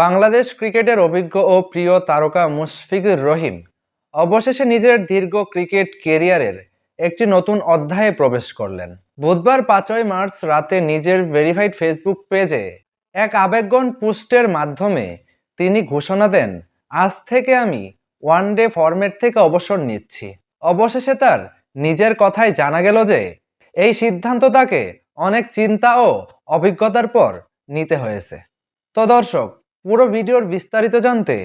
বাংলাদেশ ক্রিকেটের অভিজ্ঞ ও প্রিয় তারকা মুশফিকুর রহিম অবশেষে নিজের দীর্ঘ ক্রিকেট ক্যারিয়ারের একটি নতুন অধ্যায়ে প্রবেশ করলেন। বুধবার 5ই মার্চ রাতে নিজের ভেরিফাইড ফেসবুক পেজে এক আবেগঘন পোস্টের মাধ্যমে তিনি ঘোষণা দেন, আজ থেকে আমি ওয়ানডে ফরম্যাট থেকে অবসর নিচ্ছি। অবশেষে তার নিজের কথায় জানা গেল যে এই সিদ্ধান্ত তাকে অনেক চিন্তা ও অভিজ্ঞতার পর নিতে হয়েছে। তো দর্শক, পুরো ভিডিওর বিস্তারিত জানতে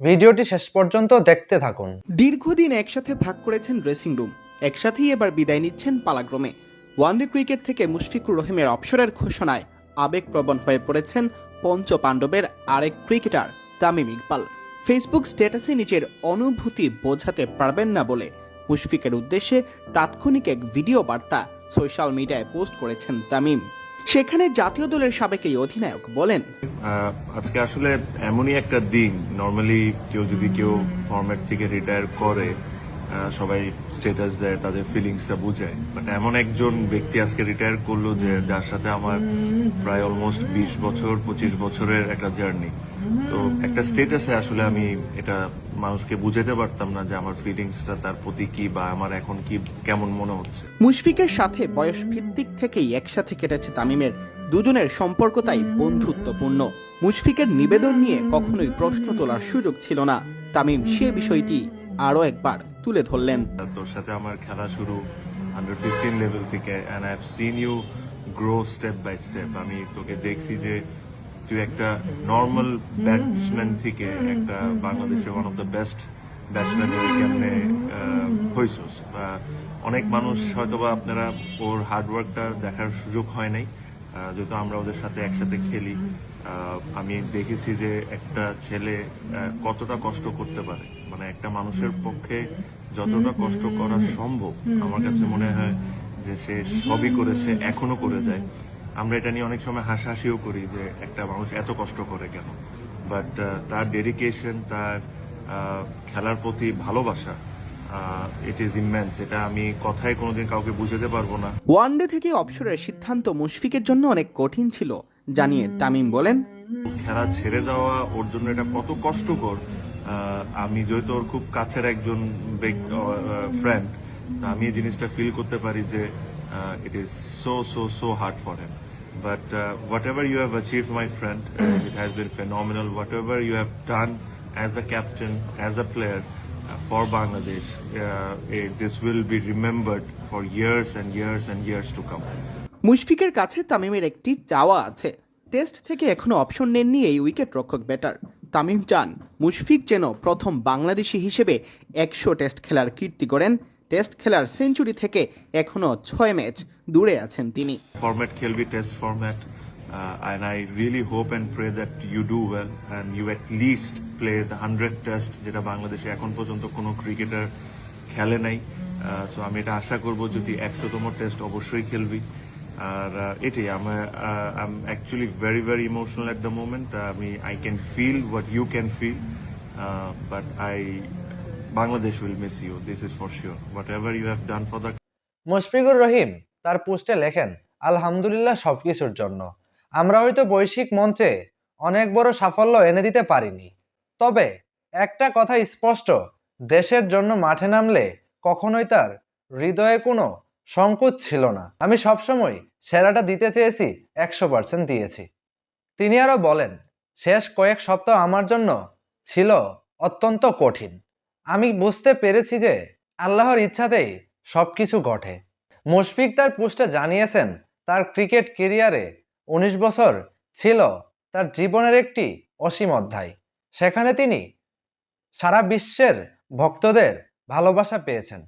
ভিডিওটি শেষ পর্যন্ত দেখতে থাকুন। দীর্ঘদিন একসাথে ভাগ করেছেন ড্রেসিং রুম, একসাথেই এবার বিদায় নিচ্ছেন পালাক্রমে। ওয়ানডে ক্রিকেট থেকে মুশফিকুর রহিমের অবসরের ঘোষণায় আবেগপ্রবণ হয়ে পড়েছেন পঞ্চ পাণ্ডবের আরেক ক্রিকেটার তামিম ইকবাল। ফেসবুক স্ট্যাটাসে নিজের অনুভূতি বোঝাতে পারবেন না বলে মুশফিকের উদ্দেশ্যে তাৎক্ষণিক এক ভিডিও বার্তা সোশ্যাল মিডিয়ায় পোস্ট করেছেন তামিম। সেখানে জাতীয় দলের সাবেক এই অধিনায়ক বলেন, আজকে আসলে এমনই একটা দিন। নর্মালি কেউ ফরম্যাট থেকে রিটায়ার করে সবাই স্ট্যাটাস দেয়, তাদের ফিলিংসটা বুঝায়, বাট এমন একজন ব্যক্তি আজকে রিটায়ার করলো যে যার সাথে আমার প্রায় অলমোস্ট 20 বছর 25 বছরের একটা জার্নি। তো একটা স্ট্যাটাসে আসলে আমি এটা মানুষকে বুঝাতে পারতাম না যে আমার ফিলিংসটা তার প্রতি কি বা আমার এখন কি কেমন মনে হচ্ছে। মুশফিকের সাথে বয়স ভিত্তিক থেকেই একসাথে কেটেছে তামিমের। দুজনের সম্পর্ক তাই বন্ধুত্বপূর্ণ। মুশফিকের নিবেদন নিয়ে কখনোই প্রশ্ন তোলার সুযোগ ছিল না। তামিম সে বিষয়টি আরো একবার তুলে ধরলেন। তোর সাথে আমার খেলা শুরু আন্ডার 15 লেভেল থেকে, and I have seen you grow step by step. আমি তোকে দেখছি যে তুই একটা নর্মাল ব্যাটসম্যান থেকে একটা বাংলাদেশের one of the best batsman কেমনে হয়েছিস। অনেক মানুষ হয়তোবা আপনারা ওর হার্ডওয়ার্কটা দেখার সুযোগ হয় নাই, যেহেতু আমরা ওদের সাথে একসাথে খেলি। আমি দেখেছি যে একটা ছেলে কতটা কষ্ট করতে পারে, মানে একটা মানুষের পক্ষে যতটা কষ্ট করা সম্ভব আমার কাছে মনে হয় যে সে সবই করেছে, এখনো করে যায়। আমরা এটা নিয়ে অনেক সময় হাসাহাসিও করি যে একটা মানুষ এত কষ্ট করে কেন, বাট তার ডেডিকেশন, তার খেলার প্রতি ভালোবাসা, ইট ইজ ইমেন্স। এটা আমি কথায় কোনোদিন কাউকে বুঝাতে পারবো না। ওয়ানডে থেকে অবসরের সিদ্ধান্ত মুশফিকের জন্য অনেক কঠিন ছিল জানিয়ে তামিম বলেন, খেলা ছেড়ে দেওয়া ওর জন্য এটা কত কষ্টকর। আমি যেহেতু ওর খুব কাছের একজন ফ্রেন্ড, আমি এই জিনিসটা ফিল করতে পারি যে it is so so so hard for him. But whatever you have achieved, my friend, it has been phenomenal. Whatever you have done as a captain, as a player for Bangladesh, this will be remembered for years and years and years to come. মুশফিকের কাছে তামিমের একটি চাওয়া আছে। Test থেকে এখনো option নেননি এই wicket রক্ষক ব্যাটার। তামিম চান মুশফিক যেন প্রথম বাংলাদেশি হিসেবে 100 টেস্ট খেলার কীর্তি করেন। টেস্ট খেলার সেঞ্চুরি থেকে এখনো 6 ম্যাচ দূরে আছেন তিনি। ফরম্যাট খেলবি, test format, and I really hope and pray that you do well and you at least play the 100 test, যেটা বাংলাদেশে এখন পর্যন্ত কোনো ক্রিকেটার খেলে নাই। সো আমি এটা আশা করব যদি 100তম টেস্ট অবশ্যই খেলবি। আর এটাই আমার I am actually very very emotional at the moment. I can feel what you can feel, but Bangladesh will miss you, this is for sure. Whatever you have done for the... Mushfiqur Rahim তার পোস্টে লেখেন, আলহামদুলিল্লাহ সবকিছুর জন্য। আমরা হয়তো বৈশ্বিক মঞ্চে অনেক বড় সাফল্য এনে দিতে পারিনি, তবে একটা কথা স্পষ্ট, দেশের জন্য মাঠে নামলে কখনোই তার হৃদয়ে কোনো সংকোচ ছিল না। আমি সবসময় সেরাটা দিতে চেয়েছি, 100% দিয়েছি। তিনি আরো বলেন, শেষ কয়েক সপ্তাহ আমার জন্য ছিল অত্যন্ত কঠিন। আমি বুঝতে পেরেছি যে আল্লাহর ইচ্ছাতেই সবকিছু ঘটে। মুশফিক তার পোস্টে জানিয়েছেন, তার ক্রিকেট ক্যারিয়ারে 19 বছর ছিল তার জীবনের একটি অসীম অধ্যায়। সেখানে তিনি সারা বিশ্বের ভক্তদের ভালোবাসা পেয়েছেন।